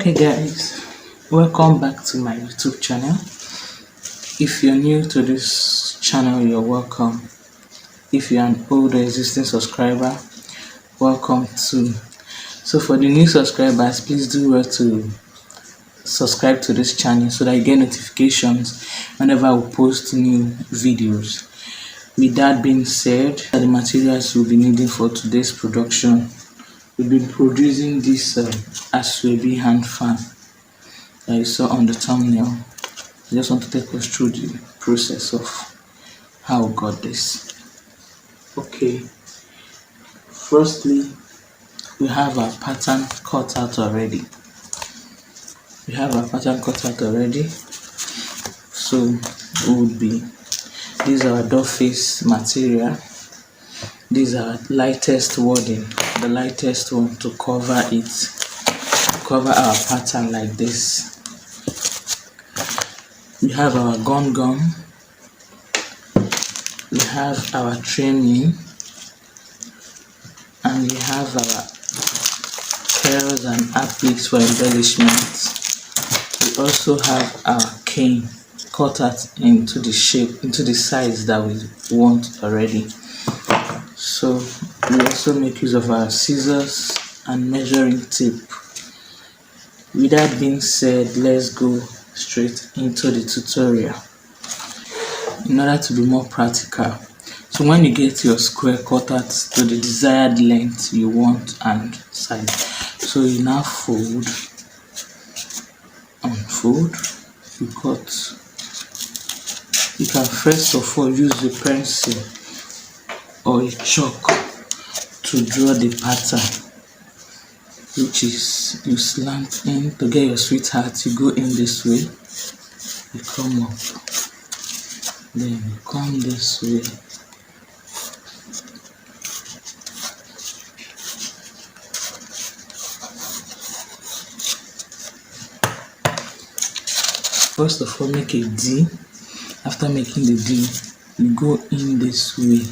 Hey guys, welcome back to my YouTube channel. If you're new to this channel, you're welcome. If you're an old or existing subscriber, welcome too. So for the new subscribers, please do well to subscribe to this channel so that you get notifications whenever I post new videos. With that being said, the materials we'll be needing for today's production, we'll be producing this asoebi hand fan that you saw on the thumbnail. I just want to take us through the process of how we got this. Okay, firstly, we have our pattern cut out already. So these are our door face material. These are lightest wording, the lightest one to cover our pattern like this. We have our gum, we have our trimming, and we have our pearls and appliques for embellishment. We also have our cane cut out into the shape, into the size that we want already. So we also make use of our scissors and measuring tape. With that being said, let's go straight into the tutorial. In order to be more practical, so when you get your square cut out to the desired length you want and size, so you now fold, you cut. You can first of all use a pencil or a chalk to draw the pattern, which is you slant in to get your sweetheart. You go in this way, you come up, then you come this way, first of all make a D. After making the D, you go in this way.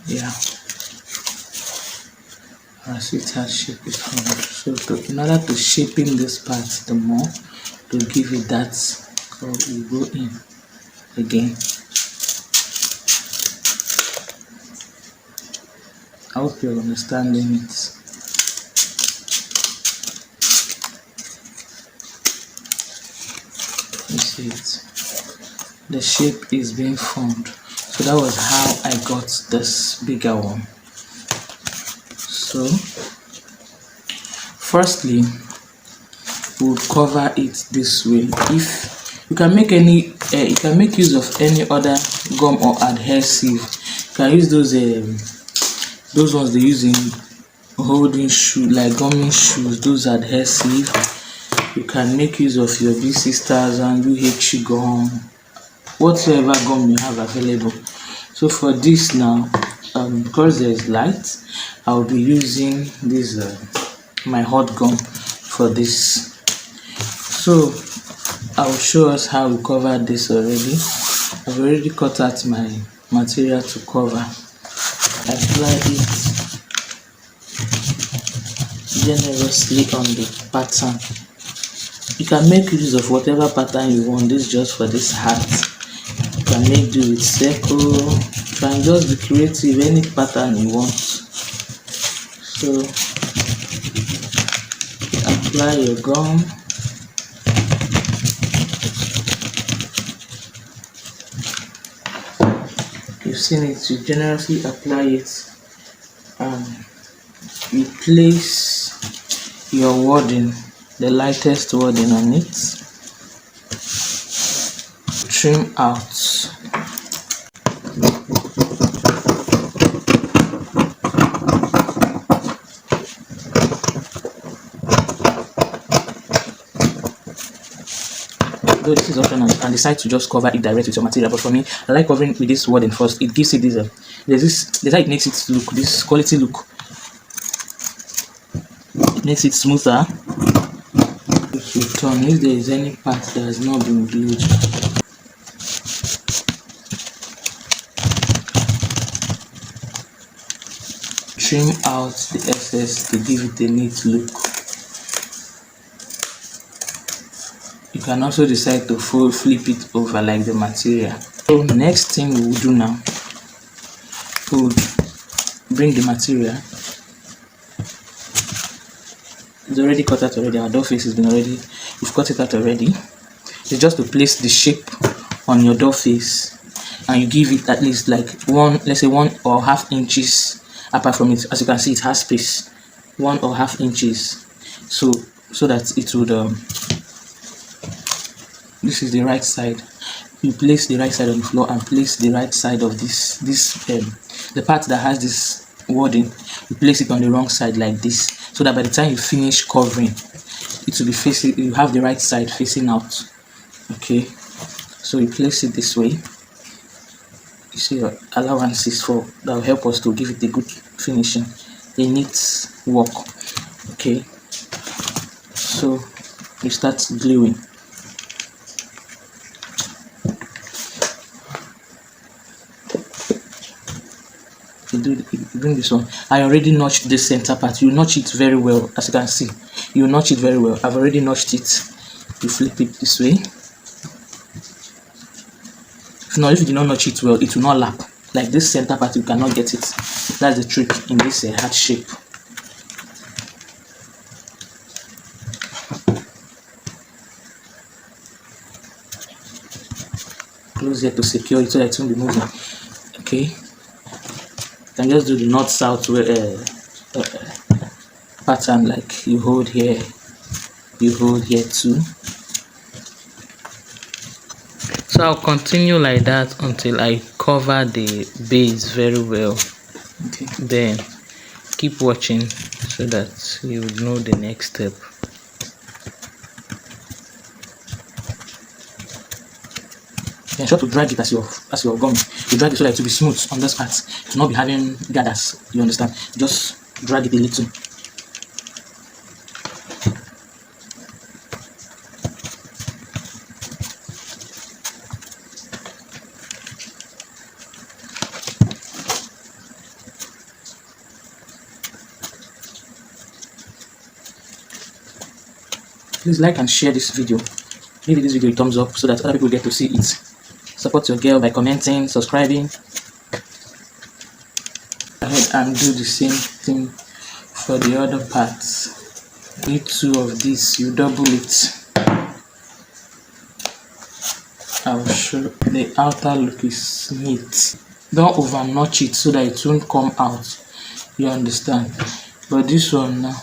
Yeah, our sweetheart shape is formed. So in order to shape in this part the more, to give it that curl, you go in again. I hope you're understanding it. You see it, the shape is being formed. So that was how I got this bigger one. So firstly, we'll cover it this way. If you can make you can make use of any other gum or adhesive. You can use those ones they use in holding shoe, like gumming shoes, those adhesive. You can make use of your big sisters and UH gum, whatever gum you have available. So for this now, because there is light, I'll be using this my hot gum for this. So I'll show us how we cover this already. I've already cut out my material to cover. I apply it generously on the pattern. You can make use of whatever pattern you want. This is just for this hat. You can make do with circle. You can just be creative, any pattern you want. So apply your gum. You've seen it. You generously apply it. You place your wording, the lightest wording on it, trim out. Though this is optional, you can decide to just cover it direct with your material, but for me, I like covering with this wording first. It gives it this how it makes it look, this quality look. It makes it smoother. If you turn, if there is any part that has not been glued, trim out the excess to give it a neat look. You can also decide to flip it over like the material. So next thing we will do now, we will bring the material. It's already cut out already. Our door face has been already, we've cut it out already. It's just to place the shape on your door face, and you give it at least like let's say 1.5 inches apart from it. As you can see, it has space, 1.5 inches, so that it would this is the right side. You place the right side on the floor and place the right side of this the part that has this wording, you place it on the wrong side like this, so that by the time you finish covering, it will be facing, you have the right side facing out. Okay, so you place it this way. You see your allowances for that will help us to give it a good finishing, a neat work. Okay, so you start gluing. You bring this one. I already notched this center part. You notch it very well. As you can see, you notch it very well. I've already notched it. You flip it this way. If you do not notch it well, it will not lap. Like this center part, you cannot get it. That's the trick in this heart shape. Close here to secure it so that it won't be moving. Okay. You can just do the north south pattern, like you hold here, you hold here too. So I'll continue like that until I cover the base very well. Okay. Then keep watching so that you know the next step. Ensure to drag it as you're going. You drag it so that it will be smooth on this part. To not be having gathers. You understand? Just drag it a little. Please like and share this video. Give this video a thumbs up so that other people get to see it. Support your girl by commenting, subscribing. Go ahead and do the same thing for the other parts. Need 2 of these, you double it. I'll show the outer look is neat. Don't over notch it so that it won't come out. You understand? But this one now,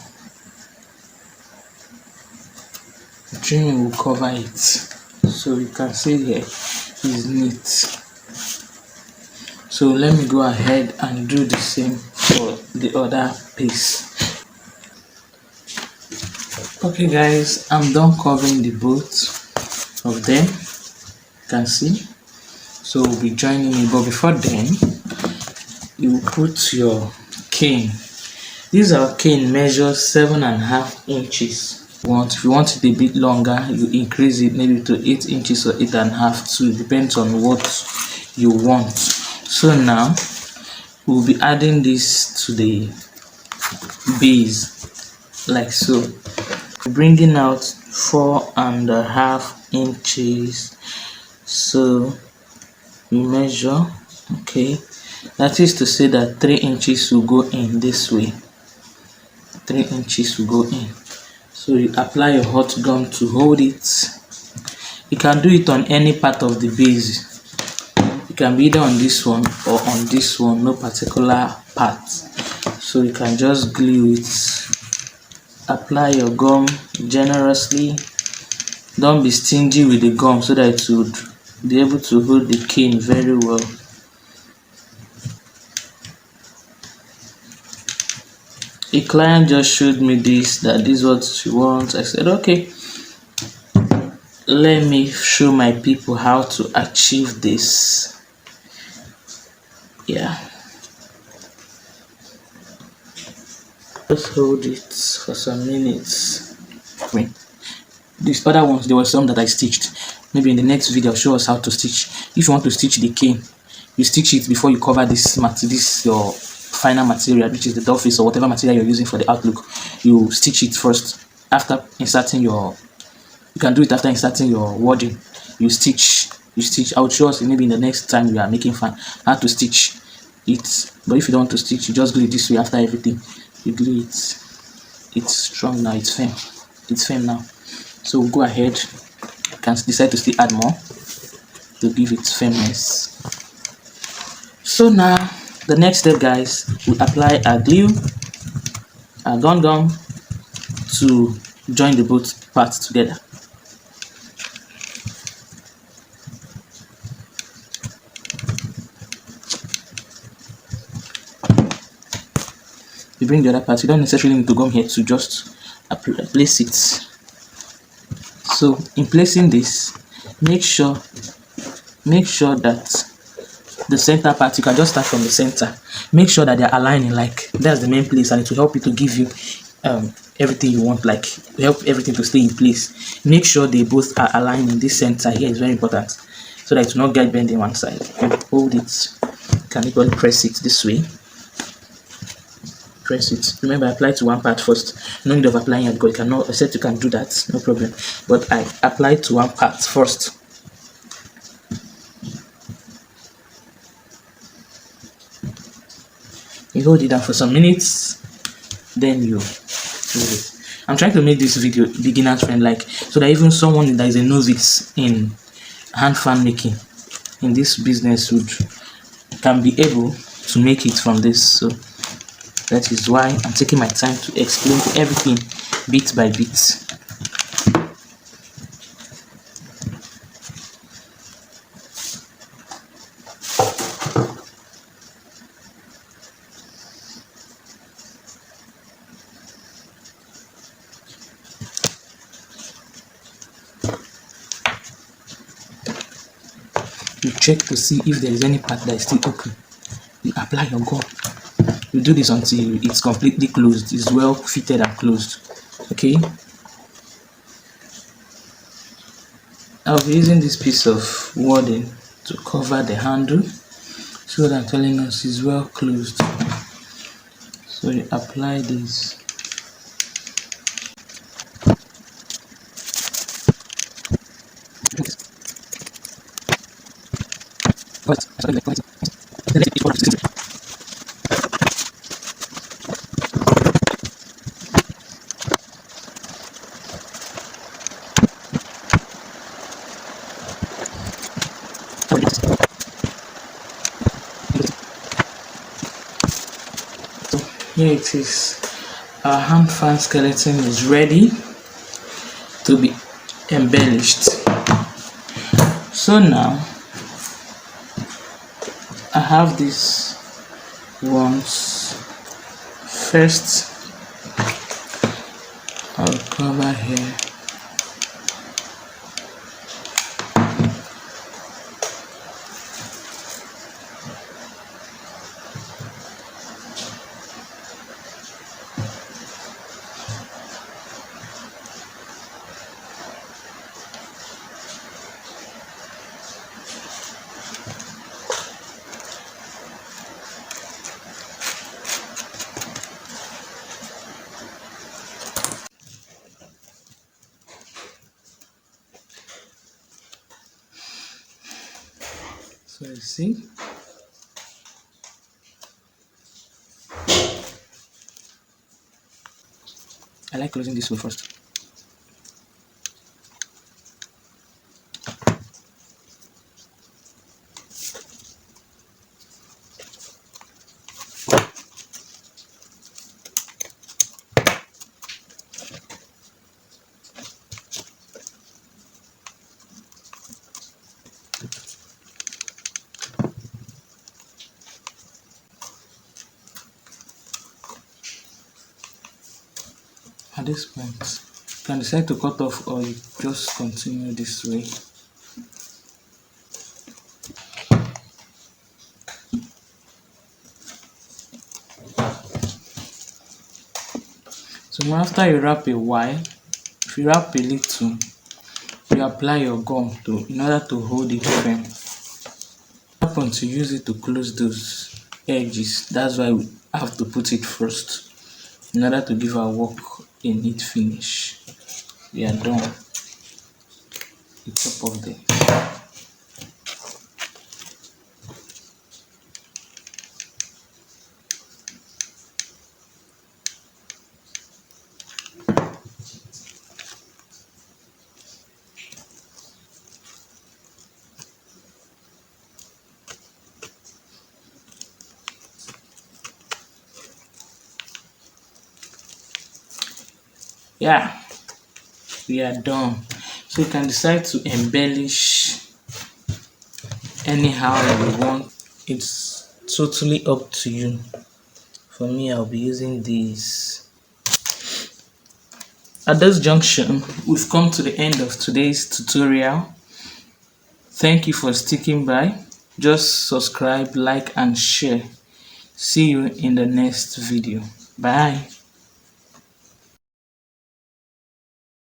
the trimming will cover it. So you can see here is neat. So let me go ahead and do the same for the other piece. Okay guys, I'm done covering the both of them. You can see. So we'll be joining it, but before then, you put your cane. This our cane measures 7.5 inches. If you want it a bit longer, you increase it maybe to 8 inches or 8.5 too. It depends on what you want. So now we'll be adding this to the base like so, bringing out 4.5 inches. So we measure, okay, that is to say that 3 inches will go in this way. 3 inches will go in. So you apply your hot gum to hold it. You can do it on any part of the base. It can be either on this one or on this one, no particular part. So you can just glue it. Apply your gum generously. Don't be stingy with the gum so that it would be able to hold the cane very well. A client just showed me this, that this is what she wants. I said, okay, let me show my people how to achieve this. Yeah. Just hold it for some minutes. These other ones, there were some that I stitched. Maybe in the next video I'll show us how to stitch. If you want to stitch the cane, you stitch it before you cover this mat, this your final material, which is the dollface or whatever material you're using for the outlook, you stitch it first after inserting your, you can do it after inserting your wording. You stitch. I will show us maybe in the next time we are making fan how to stitch it. But if you don't want to stitch, you just glue it this way after everything. You glue it. It's strong now, it's firm. It's firm now. So we'll go ahead. You can decide to still add more to give it firmness. So now the next step, guys, we apply our glue, our gum to join the both parts together. You bring the other part. You don't necessarily need to gum here to just place it. So in placing this, make sure that the center part, you can just start from the center. Make sure that they're aligning, like that's the main place, and it will help you to give you everything you want, like help everything to stay in place. Make sure they both are aligned in this center here. Is very important, so that it will not get bent in one side. Hold it. You can equally press it this way. Press it. Remember, apply to one part first. No need of applying it, because you cannot, except you can do that, no problem. But I apply to one part first. You hold it down for some minutes, then you do it. I'm trying to make this video beginner's friend like, so that even someone that is a novice in hand fan making in this business can be able to make it from this. So that is why I'm taking my time to explain everything bit by bit. You check to see if there is any part that is still open. You apply your gum. You do this until it's completely closed, it's well fitted and closed. Okay, I'll be using this piece of wording to cover the handle, so that I'm telling us it's well closed. So you apply this. Here it is. Our hand fan skeleton is ready to be embellished. So now I have these ones. First, I'll cover here. So you see, I like closing this way first. At this point, you can decide to cut off, or you just continue this way. So now after you wrap a Y, if you wrap a little, you apply your gum in order to hold it firm. Happen to use it to close those edges. That's why have to put it first in order to give our work a neat finish. We are done. The top of the yeah, we are done. So you can decide to embellish anyhow you want. It's totally up to you. For me, I'll be using these. At this junction, we've come to the end of today's tutorial. Thank you for sticking by. Just subscribe, like and share. See you in the next video. Bye.